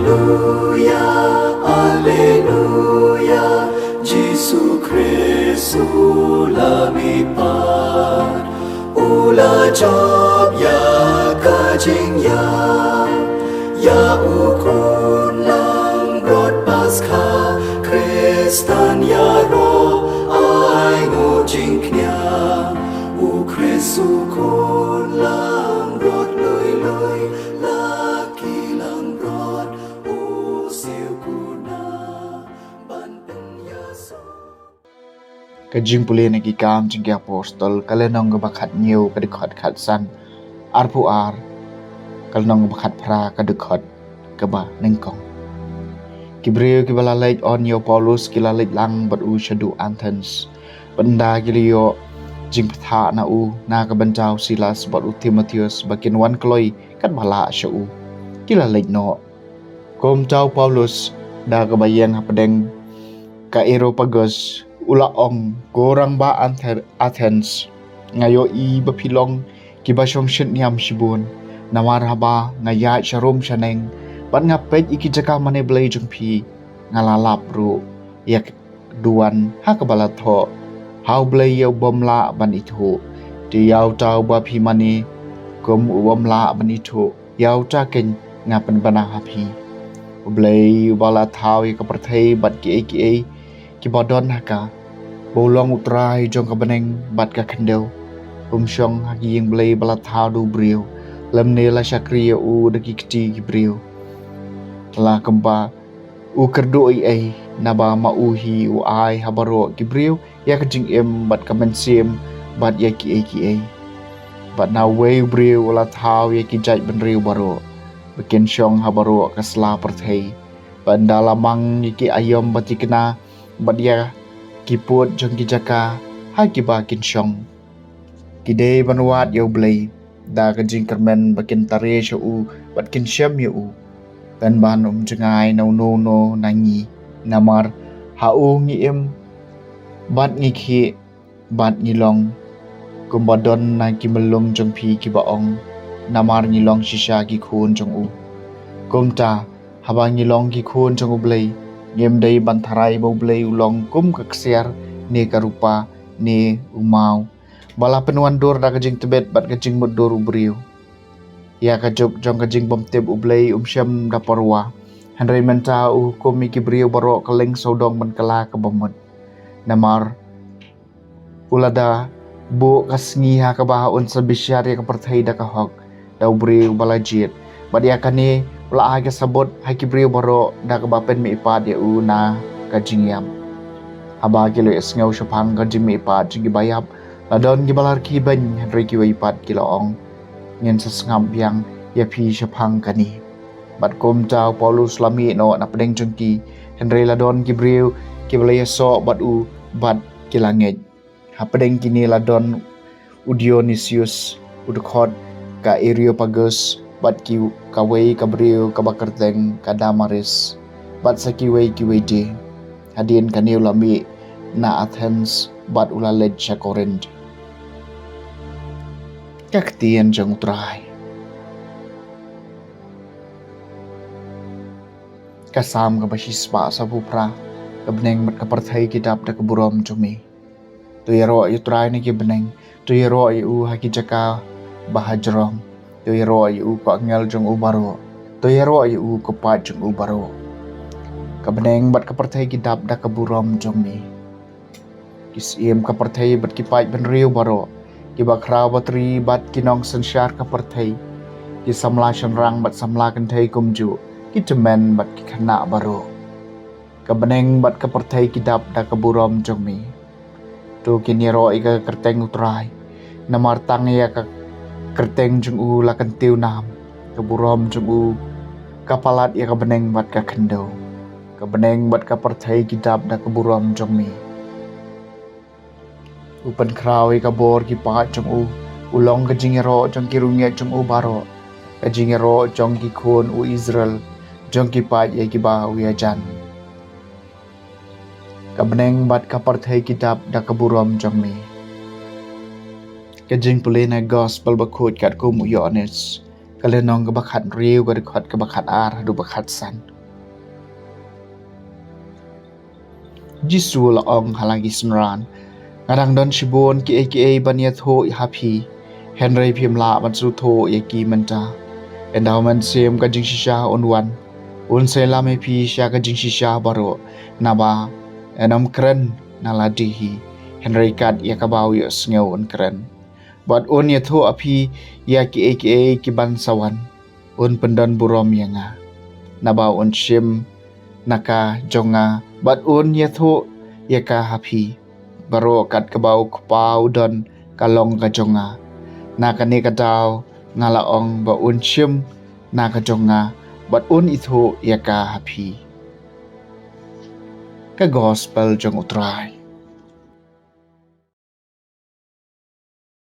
Alleluia, Alleluia, Jesu Kristus lamipat, ula job ya kajing ya ukun lang rod Paskah, Kristan ya ro ai ngujing knya, u Kristus kun lang rod lui laki lang rod u siu kuna ban penyaso. Kajing puli nagi kam jing apostol kalenong bakhat nhiều kadikhat khat san arpu ar kalenong bakhat pra kadikhat kaba nengkong Kibriyo kibalalait on yo Paulus kilalait lang bat u shadu Athens benda giliyo jing patha na u na kabanjaw Silas bat u Timotheus bakin wan kloy kat bala sya u kilalait no kom jaw Paulus da kabayang hapadeng ka Areopagus ula ong gorang ba Athens ngayo i bapilong kibasyong syen niam shibun namar haba ngaya sharom shaneng ban ngapet iki jaka mane blai jung phi ngalalap ru yak duan ha kabala tho hau blai yo bomla ban ithu ti yaw taw ba phi mane kom bomla ban ithu yaw ta ken ngapan bana ha phi blai bala thaw ka prathai bat ki bodon haka bolong utrai jong ka beneng bat ka khandeu syong hagi yang blai bala thaw du briu lemne la shakriya u deki kti ki briu la kempa u kerdo ai naba ma u hi u ai habaro ki briu ya kajing em bat kamen sim bat ya ki bat na we briu la thaw ya ki jai ben riu baro bikin syong habaro kasla perthai banda lamang ki ayom batikna bat ya kiput jong ki jaka ha ki ba kin syong kide banwat yo blai da kajing kermen bakin tare shu bat kin syam yu dan ban jengai no nangi namar hau ngi em bat ngi khi bat ngi long kumbadon na ki melung jong phi ki baong namar ngi long shisha ki khun jong u kumta haba ngi long ki khun jong u blai ngem dei ban tharai bo blai ulong kum kaksiar ne karupa ne umau bala penuan dor da kajing tebet bat kajing mudur ubriu ya kajub jong kajing bomteb ublai syam da parwa hanrei menta u komi ki brio baro keleng sodong ban kala ka bomot namar ulada bu kasngi ha ka ba un sabisyar ya ka perthai da ka hok da brio balajit badia kane ula aga sabot ha ki brio baro da ka ba pen mi ipat ya u na kajing yam aba kilo esngau syapang kajing mi ipat jigi bayap ladon ki balar ki ban hanrei ki ipat ki laong ngin sesngam yang ya phi syapang kani bat kom jaw Paulus lami no na pedeng jengki Henry ladon kibriu kiblaya so bat u bat kilangej ha pedeng kini ladon u Dionysius udkhot ka Areopagus bat ki kawei kabriu ka bakerteng ka Damaris bat sakiwei kiwede hadin kaniu lami na Athens bat ulalej sa Corinth kaktian jang utrai kasam ka basispa sa bupra kabneng mat kaparthai kitab da kaburom jumi tuyero utrai ni kibneng tuyero u hakijaka bahajrong tuyero u ko ngel jang ubaro tuyero u ko pa jang ubaro kabneng mat kaparthai kitab da kaburom jumi kisim kaparthai bat kipai ben riu baro kiba krawatri bat kinong sansyar ka perthai ki samla shanrang bat samla kan thai kumju ki temen bat ki khana baro ka beneng bat ka perthai kidap da ka burom jongmi tu kiniro ika kerteng utrai namar tang ya ka kerteng jung u la kan tiu nam ka burom jung u kapalat ya ka beneng bat ka khendo ka beneng bat ka perthai kidap da ka burom jongmi upan krawi ka bor ki pa jong u ulong ka jingero jong ki rungya jong u baro ka jingero jong ki khon u Israel jong ki pa ye ki ba u ya jan ka beneng bat ka parthai kitab da ka burom jong mi ka jing pulena gospel ba khot kat ko mu yones ka lenong ka bakhat riu ka khat ka bakhat ar du bakhat san Jisu la ong halagi sunran ngadang don shibon ki bania tho I happy Henry phimla man su tho ye ki menta endowment sem ka jing shisha on wan un se la me phi sha ka jing shisha baro naba enam kren nala dihi Henry kat ya ka baw yo sngew on kren but on ye tho api ya ki ban sawan un pendon burom yanga naba on shim naka jonga but un ye tho ye ka happy baro kat ka baw kupau don kalong ka jonga naka ne ka daw ngala ong ba un shim naka jonga but un itho ye ka happy ka gospel jong utrai